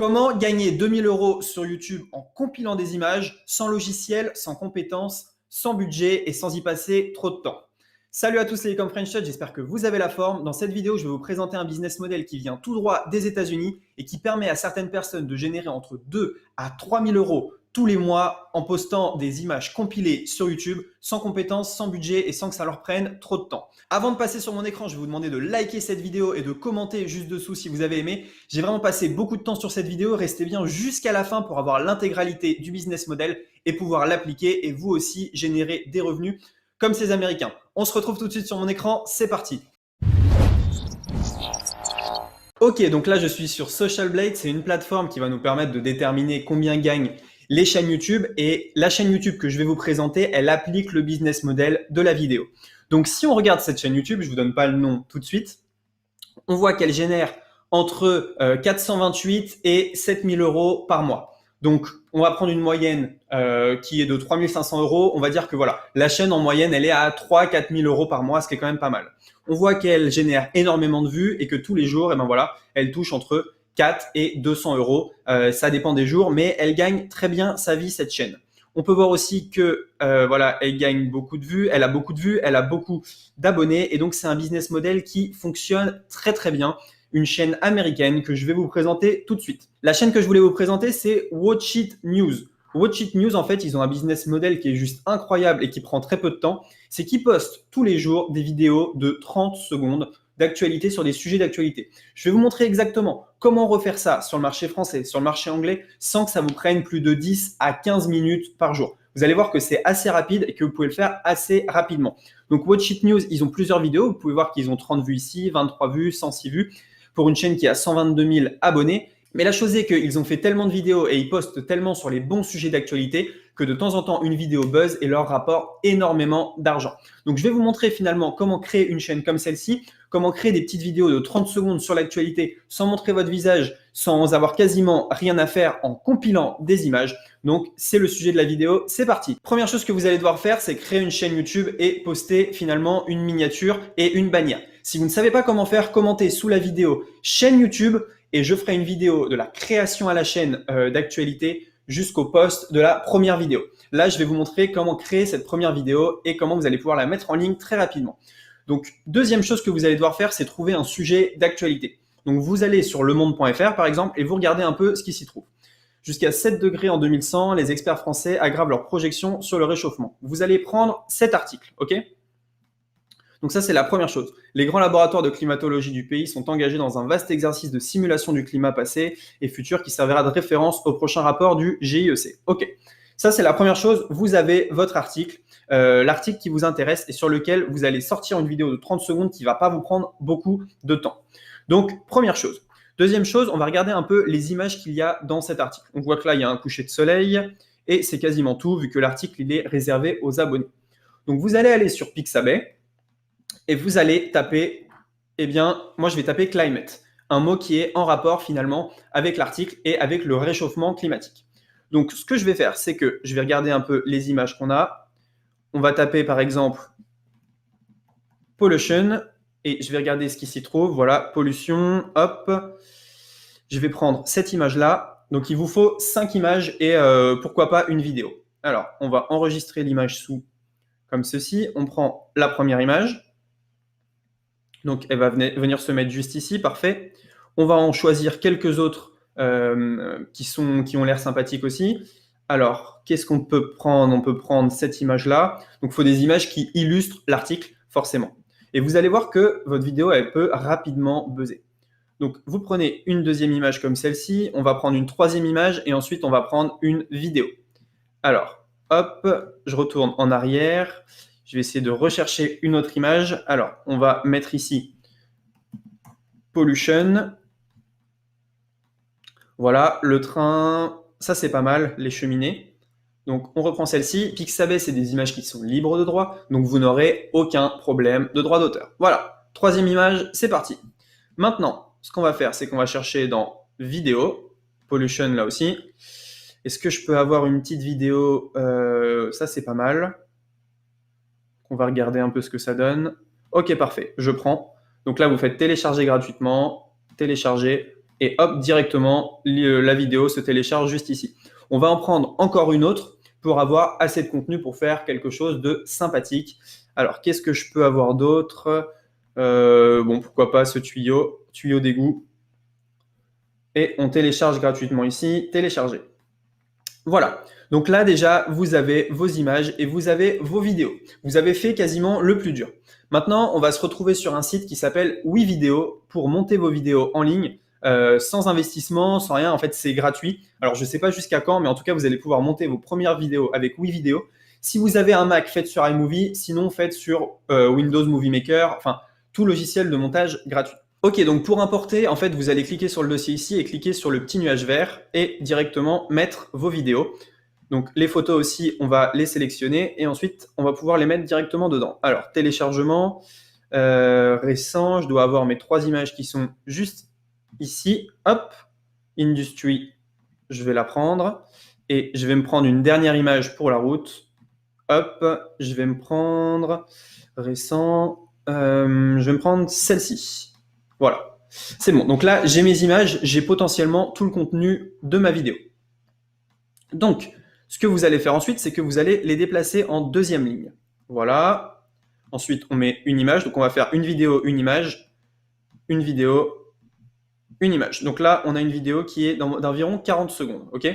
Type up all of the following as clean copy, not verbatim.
Comment gagner 2000 euros sur YouTube en compilant des images, sans logiciel, sans compétences, sans budget et sans y passer trop de temps? Salut à tous les Ecom French Touch, j'espère que vous avez la forme. Dans cette vidéo, je vais vous présenter un business model qui vient tout droit des États-Unis et qui permet à certaines personnes de générer entre 2 à 3000 euros tous les mois en postant des images compilées sur YouTube, sans compétences, sans budget et sans que ça leur prenne trop de temps. Avant de passer sur mon écran, je vais vous demander de liker cette vidéo et de commenter juste dessous si vous avez aimé. J'ai vraiment passé beaucoup de temps sur cette vidéo, restez bien jusqu'à la fin pour avoir l'intégralité du business model et pouvoir l'appliquer et vous aussi générer des revenus comme ces Américains. On se retrouve tout de suite sur mon écran, c'est parti. Ok, donc là je suis sur Social Blade, c'est une plateforme qui va nous permettre de déterminer combien gagnent les chaînes YouTube, et la chaîne YouTube que je vais vous présenter, elle applique le business model de la vidéo. Donc si on regarde cette chaîne YouTube, je vous donne pas le nom tout de suite, on voit qu'elle génère entre 428 et 7000 euros par mois. Donc on va prendre une moyenne qui est de 3500 euros. On va dire que voilà, la chaîne en moyenne, elle est à 3-4 000 euros par mois, ce qui est quand même pas mal. On voit qu'elle génère énormément de vues et que tous les jours, et ben voilà, elle touche entre 4 et 200 euros. Ça dépend des jours, mais elle gagne très bien sa vie, cette chaîne. On peut voir aussi que voilà, elle gagne beaucoup de vues, elle a beaucoup de vues, elle a beaucoup d'abonnés, et donc c'est un business model qui fonctionne très très bien. Une chaîne américaine que je vais vous présenter tout de suite. La chaîne que je voulais vous présenter, c'est Watch It News. Watch It News, en fait, ils ont un business model qui est juste incroyable et qui prend très peu de temps. C'est qu'ils postent tous les jours des vidéos de 30 secondes d'actualité sur des sujets d'actualité. Je vais vous montrer exactement comment refaire ça sur le marché français, sur le marché anglais, sans que ça vous prenne plus de 10 à 15 minutes par jour. Vous allez voir que c'est assez rapide et que vous pouvez le faire assez rapidement. Donc Watch It News, ils ont plusieurs vidéos. Vous pouvez voir qu'ils ont 30 vues ici, 23 vues, 106 vues pour une chaîne qui a 122 000 abonnés. Mais la chose est qu'ils ont fait tellement de vidéos et ils postent tellement sur les bons sujets d'actualité que de temps en temps, une vidéo buzz et leur rapporte énormément d'argent. Donc, je vais vous montrer finalement comment créer une chaîne comme celle-ci, comment créer des petites vidéos de 30 secondes sur l'actualité sans montrer votre visage, sans avoir quasiment rien à faire en compilant des images. Donc, c'est le sujet de la vidéo, c'est parti. Première chose que vous allez devoir faire, c'est créer une chaîne YouTube et poster finalement une miniature et une bannière. Si vous ne savez pas comment faire, commentez sous la vidéo chaîne YouTube et je ferai une vidéo de la création à la chaîne d'actualité jusqu'au post de la première vidéo. Là, je vais vous montrer comment créer cette première vidéo et comment vous allez pouvoir la mettre en ligne très rapidement. Donc, deuxième chose que vous allez devoir faire, c'est trouver un sujet d'actualité. Donc, vous allez sur lemonde.fr par exemple et vous regardez un peu ce qui s'y trouve. Jusqu'à 7 degrés en 2100, les experts français aggravent leurs projections sur le réchauffement. Vous allez prendre cet article, ok ? Donc ça, c'est la première chose. Les grands laboratoires de climatologie du pays sont engagés dans un vaste exercice de simulation du climat passé et futur qui servira de référence au prochain rapport du GIEC. Ok, ça c'est la première chose. Vous avez votre article, l'article qui vous intéresse et sur lequel vous allez sortir une vidéo de 30 secondes qui ne va pas vous prendre beaucoup de temps. Donc, première chose. Deuxième chose, on va regarder un peu les images qu'il y a dans cet article. On voit que là, il y a un coucher de soleil et c'est quasiment tout vu que l'article il est réservé aux abonnés. Donc, vous allez aller sur Pixabay et vous allez taper, eh bien, moi je vais taper climate, un mot qui est en rapport finalement avec l'article et avec le réchauffement climatique. Donc ce que je vais faire, c'est que je vais regarder un peu les images qu'on a. On va taper par exemple pollution et je vais regarder ce qui s'y trouve. Voilà, pollution, hop. Je vais prendre cette image-là. Donc il vous faut 5 images et pourquoi pas une vidéo. Alors, on va enregistrer l'image sous comme ceci. On prend la première image. Donc, elle va venir se mettre juste ici, parfait. On va en choisir quelques autres qui ont l'air sympathiques aussi. Alors, qu'est-ce qu'on peut prendre? On peut prendre cette image-là. Donc, il faut des images qui illustrent l'article, forcément. Et vous allez voir que votre vidéo, elle peut rapidement buzzer. Donc, vous prenez une deuxième image comme celle-ci. On va prendre une troisième image et ensuite, on va prendre une vidéo. Alors, hop, je retourne en arrière. Je vais essayer de rechercher une autre image. Alors, on va mettre ici pollution. Voilà, le train, ça c'est pas mal, les cheminées. Donc, on reprend celle-ci. Pixabay, c'est des images qui sont libres de droit, donc vous n'aurez aucun problème de droit d'auteur. Voilà, troisième image, c'est parti. Maintenant, ce qu'on va faire, c'est qu'on va chercher dans vidéo, pollution là aussi. Est-ce que je peux avoir une petite vidéo? Ça, c'est pas mal. On va regarder un peu ce que ça donne. Ok, parfait, je prends. Donc là, vous faites télécharger gratuitement, télécharger, et hop, directement, la vidéo se télécharge juste ici. On va en prendre encore une autre pour avoir assez de contenu pour faire quelque chose de sympathique. Alors, qu'est-ce que je peux avoir d'autre? Bon, pourquoi pas ce tuyau d'égout. Et on télécharge gratuitement ici, télécharger. Voilà. Donc là, déjà, vous avez vos images et vous avez vos vidéos. Vous avez fait quasiment le plus dur. Maintenant, on va se retrouver sur un site qui s'appelle WeVideo pour monter vos vidéos en ligne sans investissement, sans rien. En fait, c'est gratuit. Alors, je ne sais pas jusqu'à quand, mais en tout cas, vous allez pouvoir monter vos premières vidéos avec WeVideo. Si vous avez un Mac, faites sur iMovie. Sinon, faites sur Windows Movie Maker. Enfin, tout logiciel de montage gratuit. Ok, donc pour importer, en fait, vous allez cliquer sur le dossier ici et cliquer sur le petit nuage vert et directement mettre vos vidéos. Donc les photos aussi, on va les sélectionner et ensuite, on va pouvoir les mettre directement dedans. Alors, téléchargement, récent, je dois avoir mes 3 images qui sont juste ici. Hop, Industry, je vais la prendre et je vais me prendre une dernière image pour la route. Hop, je vais me prendre récent, je vais me prendre celle-ci. Voilà, c'est bon. Donc là, j'ai mes images, j'ai potentiellement tout le contenu de ma vidéo. Donc, ce que vous allez faire ensuite, c'est que vous allez les déplacer en deuxième ligne. Voilà. Ensuite, on met une image. Donc, on va faire une vidéo, une image, une vidéo, une image. Donc là, on a une vidéo qui est d'environ 40 secondes. OK ?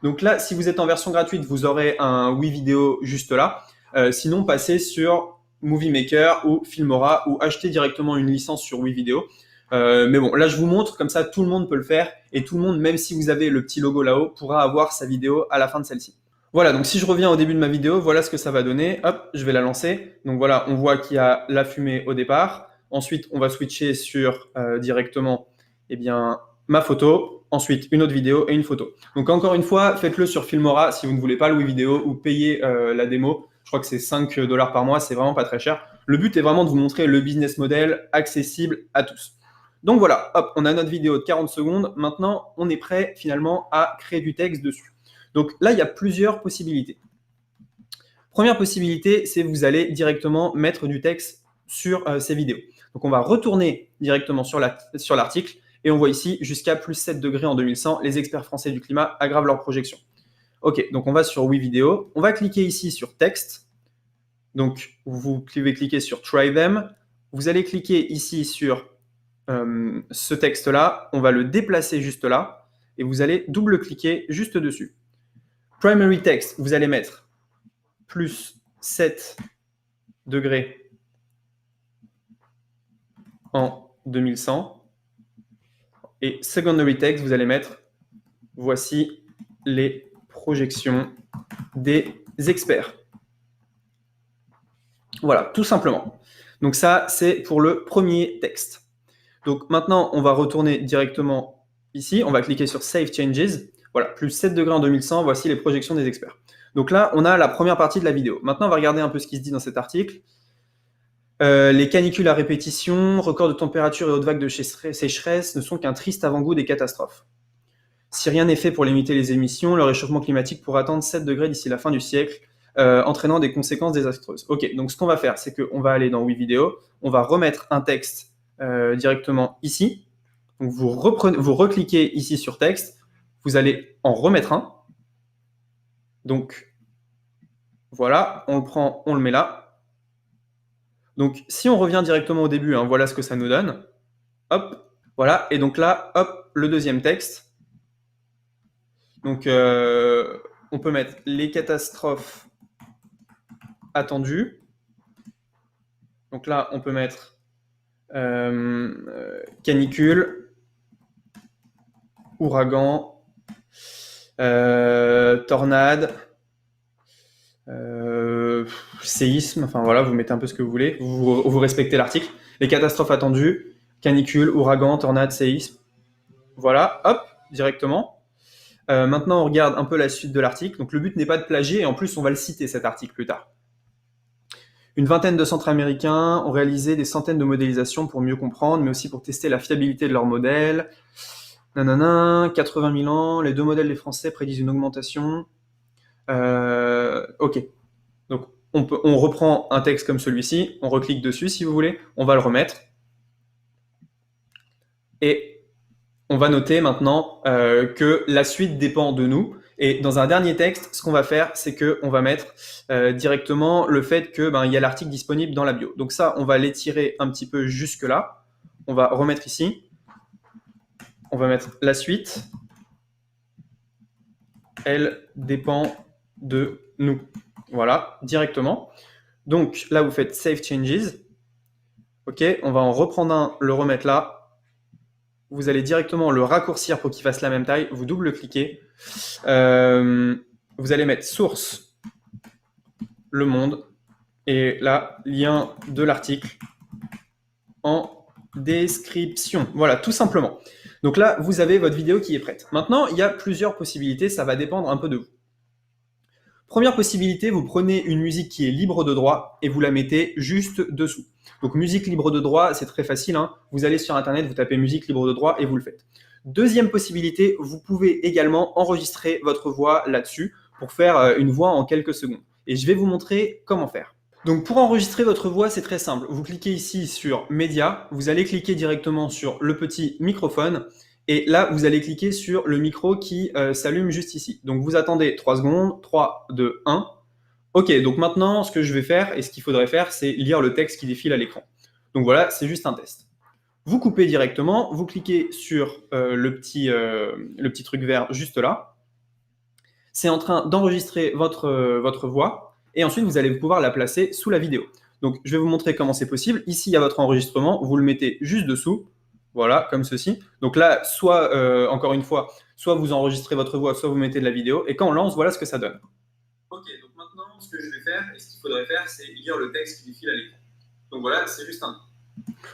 Donc là, si vous êtes en version gratuite, vous aurez un WeVideo juste là. Sinon, passez sur Movie Maker ou Filmora ou achetez directement une licence sur WeVideo. Mais bon, là, je vous montre, comme ça, tout le monde peut le faire et tout le monde, même si vous avez le petit logo là-haut, pourra avoir sa vidéo à la fin de celle-ci. Voilà, donc si je reviens au début de ma vidéo, voilà ce que ça va donner. Hop, je vais la lancer. Donc voilà, on voit qu'il y a la fumée au départ. Ensuite, on va switcher sur directement eh bien, ma photo. Ensuite, une autre vidéo et une photo. Donc encore une fois, faites-le sur Filmora si vous ne voulez pas le WeVideo ou payer la démo. Je crois que c'est 5 $ par mois, c'est vraiment pas très cher. Le but est vraiment de vous montrer le business model accessible à tous. Donc voilà, hop, on a notre vidéo de 40 secondes. Maintenant, on est prêt finalement à créer du texte dessus. Donc là, il y a plusieurs possibilités. Première possibilité, c'est vous allez directement mettre du texte sur ces vidéos. Donc on va retourner directement sur l'article et on voit ici jusqu'à plus 7 degrés en 2100, les experts français du climat aggravent leur projection. Ok, donc on va sur WeVideo, on va cliquer ici sur texte. Donc vous pouvez cliquer sur Try Them. Vous allez cliquer ici sur ce texte-là, on va le déplacer juste là et vous allez double-cliquer juste dessus. Primary text, vous allez mettre plus 7 degrés en 2100. Et secondary text, vous allez mettre voici les projections des experts. Voilà, tout simplement. Donc ça, c'est pour le premier texte. Donc maintenant, on va retourner directement ici. On va cliquer sur Save Changes. Voilà, plus 7 degrés en 2100, voici les projections des experts. Donc là, on a la première partie de la vidéo. Maintenant, on va regarder un peu ce qui se dit dans cet article. Les canicules à répétition, records de température et hautes vagues de sécheresse ne sont qu'un triste avant-goût des catastrophes. Si rien n'est fait pour limiter les émissions, le réchauffement climatique pourrait atteindre 7 degrés d'ici la fin du siècle, entraînant des conséquences désastreuses. Ok, donc ce qu'on va faire, c'est qu'on va aller dans WeVideo, on va remettre un texte directement ici. Donc vous recliquez ici sur texte, vous allez en remettre un. Donc voilà, on le prend, on le met là. Donc si on revient directement au début, hein, voilà ce que ça nous donne. Hop, voilà, et donc là, hop, le deuxième texte. Donc on peut mettre les catastrophes attendues. Donc là, on peut mettre canicule, ouragan, tornade, séisme, enfin voilà, vous mettez un peu ce que vous voulez, vous respectez l'article. Les catastrophes attendues, canicule, ouragan, tornade, séisme. Voilà, hop, directement. Maintenant, on regarde un peu la suite de l'article. Donc le but n'est pas de plagier, et en plus, on va le citer cet article plus tard. Une vingtaine de centres américains ont réalisé des centaines de modélisations pour mieux comprendre, mais aussi pour tester la fiabilité de leurs modèles. 80 000 ans, les 2 modèles des Français prédisent une augmentation. Ok. Donc, on reprend un texte comme celui-ci, on reclique dessus si vous voulez, on va le remettre. Et on va noter maintenant que la suite dépend de nous. Et dans un dernier texte, ce qu'on va faire, c'est qu'on va mettre directement le fait que il y a l'article disponible dans la bio. Donc ça, on va l'étirer un petit peu jusque là. On va remettre ici. On va mettre la suite. Elle dépend de nous. Voilà, directement. Donc là, vous faites Save Changes. OK, on va en reprendre un, le remettre là. Vous allez directement le raccourcir pour qu'il fasse la même taille. Vous double-cliquez. Vous allez mettre source, Le Monde. Et là, lien de l'article en description. Voilà, tout simplement. Donc là, vous avez votre vidéo qui est prête. Maintenant, il y a plusieurs possibilités. Ça va dépendre un peu de vous. Première possibilité, vous prenez une musique qui est libre de droit et vous la mettez juste dessous. Donc musique libre de droit, c'est très facile, hein. Vous allez sur Internet, vous tapez musique libre de droit et vous le faites. Deuxième possibilité, vous pouvez également enregistrer votre voix là-dessus pour faire une voix en quelques secondes. Et je vais vous montrer comment faire. Donc pour enregistrer votre voix, c'est très simple. Vous cliquez ici sur Média, vous allez cliquer directement sur le petit microphone. Et là, vous allez cliquer sur le micro qui s'allume juste ici. Donc, vous attendez 3 secondes. 3, 2, 1. OK, donc maintenant, ce que je vais faire et ce qu'il faudrait faire, c'est lire le texte qui défile à l'écran. Donc voilà, c'est juste un test. Vous coupez directement, vous cliquez sur le petit truc vert juste là. C'est en train d'enregistrer votre voix et ensuite, vous allez pouvoir la placer sous la vidéo. Donc, je vais vous montrer comment c'est possible. Ici, il y a votre enregistrement. Vous le mettez juste dessous. Voilà, comme ceci. Donc là, soit, encore une fois, soit vous enregistrez votre voix, soit vous mettez de la vidéo. Et quand on lance, voilà ce que ça donne. OK, donc maintenant, ce que je vais faire, et ce qu'il faudrait faire, c'est lire le texte qui défile à l'écran. Donc voilà, c'est juste un...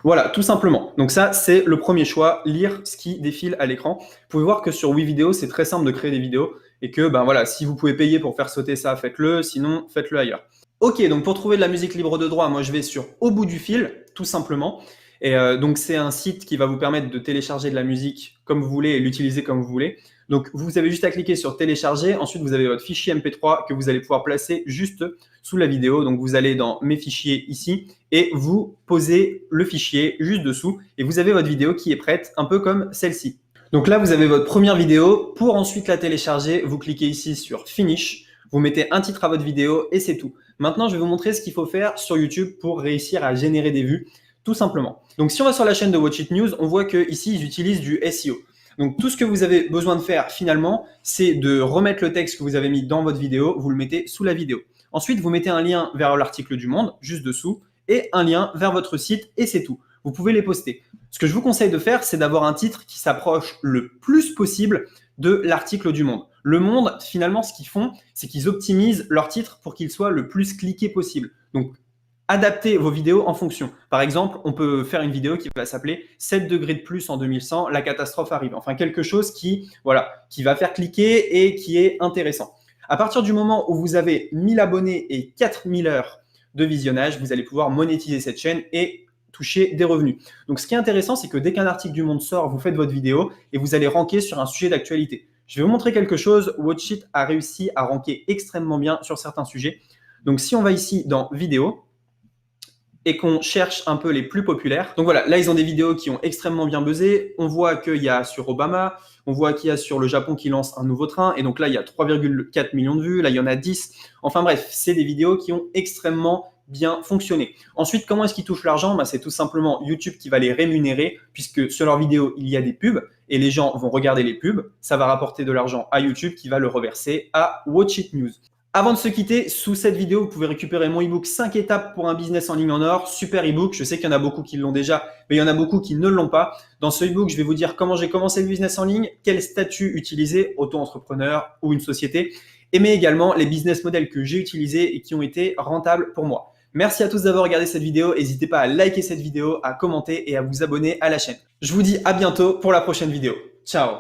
Voilà, tout simplement. Donc ça, c'est le premier choix, lire ce qui défile à l'écran. Vous pouvez voir que sur WeVideo, c'est très simple de créer des vidéos. Et que, voilà, si vous pouvez payer pour faire sauter ça, faites-le. Sinon, faites-le ailleurs. OK, donc pour trouver de la musique libre de droit, moi, je vais sur Au bout du fil, tout simplement. Et donc, c'est un site qui va vous permettre de télécharger de la musique comme vous voulez et l'utiliser comme vous voulez. Donc, vous avez juste à cliquer sur télécharger. Ensuite, vous avez votre fichier MP3 que vous allez pouvoir placer juste sous la vidéo. Donc, vous allez dans mes fichiers ici et vous posez le fichier juste dessous et vous avez votre vidéo qui est prête, un peu comme celle-ci. Donc là, vous avez votre première vidéo. Pour ensuite la télécharger, vous cliquez ici sur Finish. Vous mettez un titre à votre vidéo et c'est tout. Maintenant, je vais vous montrer ce qu'il faut faire sur YouTube pour réussir à générer des vues. Tout simplement. Donc, si on va sur la chaîne de Watch It News, on voit qu'ici, ils utilisent du SEO. Donc, tout ce que vous avez besoin de faire finalement, c'est de remettre le texte que vous avez mis dans votre vidéo, vous le mettez sous la vidéo. Ensuite, vous mettez un lien vers l'article du Monde, juste dessous, et un lien vers votre site, et c'est tout. Vous pouvez les poster. Ce que je vous conseille de faire, c'est d'avoir un titre qui s'approche le plus possible de l'article du Monde. Le Monde, finalement, ce qu'ils font, c'est qu'ils optimisent leur titre pour qu'il soit le plus cliqué possible. Donc, adaptez vos vidéos en fonction. Par exemple, on peut faire une vidéo qui va s'appeler 7 degrés de plus en 2100, la catastrophe arrive. Enfin, quelque chose qui va faire cliquer et qui est intéressant. À partir du moment où vous avez 1000 abonnés et 4000 heures de visionnage, vous allez pouvoir monétiser cette chaîne et toucher des revenus. Donc, ce qui est intéressant, c'est que dès qu'un article du Monde sort, vous faites votre vidéo et vous allez ranker sur un sujet d'actualité. Je vais vous montrer quelque chose. Watch It a réussi à ranker extrêmement bien sur certains sujets. Donc, si on va ici dans vidéo, et qu'on cherche un peu les plus populaires. Donc voilà, là, ils ont des vidéos qui ont extrêmement bien buzzé. On voit qu'il y a sur Obama, on voit qu'il y a sur le Japon qui lance un nouveau train. Et donc là, il y a 3,4 millions de vues. Là, il y en a 10. Enfin bref, c'est des vidéos qui ont extrêmement bien fonctionné. Ensuite, comment est-ce qu'ils touchent l'argent? C'est tout simplement YouTube qui va les rémunérer puisque sur leurs vidéos, il y a des pubs et les gens vont regarder les pubs. Ça va rapporter de l'argent à YouTube qui va le reverser à Watch It News. Avant de se quitter, sous cette vidéo, vous pouvez récupérer mon e-book 5 étapes pour un business en ligne en or. Super e-book. Je sais qu'il y en a beaucoup qui l'ont déjà, mais il y en a beaucoup qui ne l'ont pas. Dans ce e-book, je vais vous dire comment j'ai commencé le business en ligne, quel statut utiliser, auto-entrepreneur ou une société, mais également les business models que j'ai utilisés et qui ont été rentables pour moi. Merci à tous d'avoir regardé cette vidéo. N'hésitez pas à liker cette vidéo, à commenter et à vous abonner à la chaîne. Je vous dis à bientôt pour la prochaine vidéo. Ciao!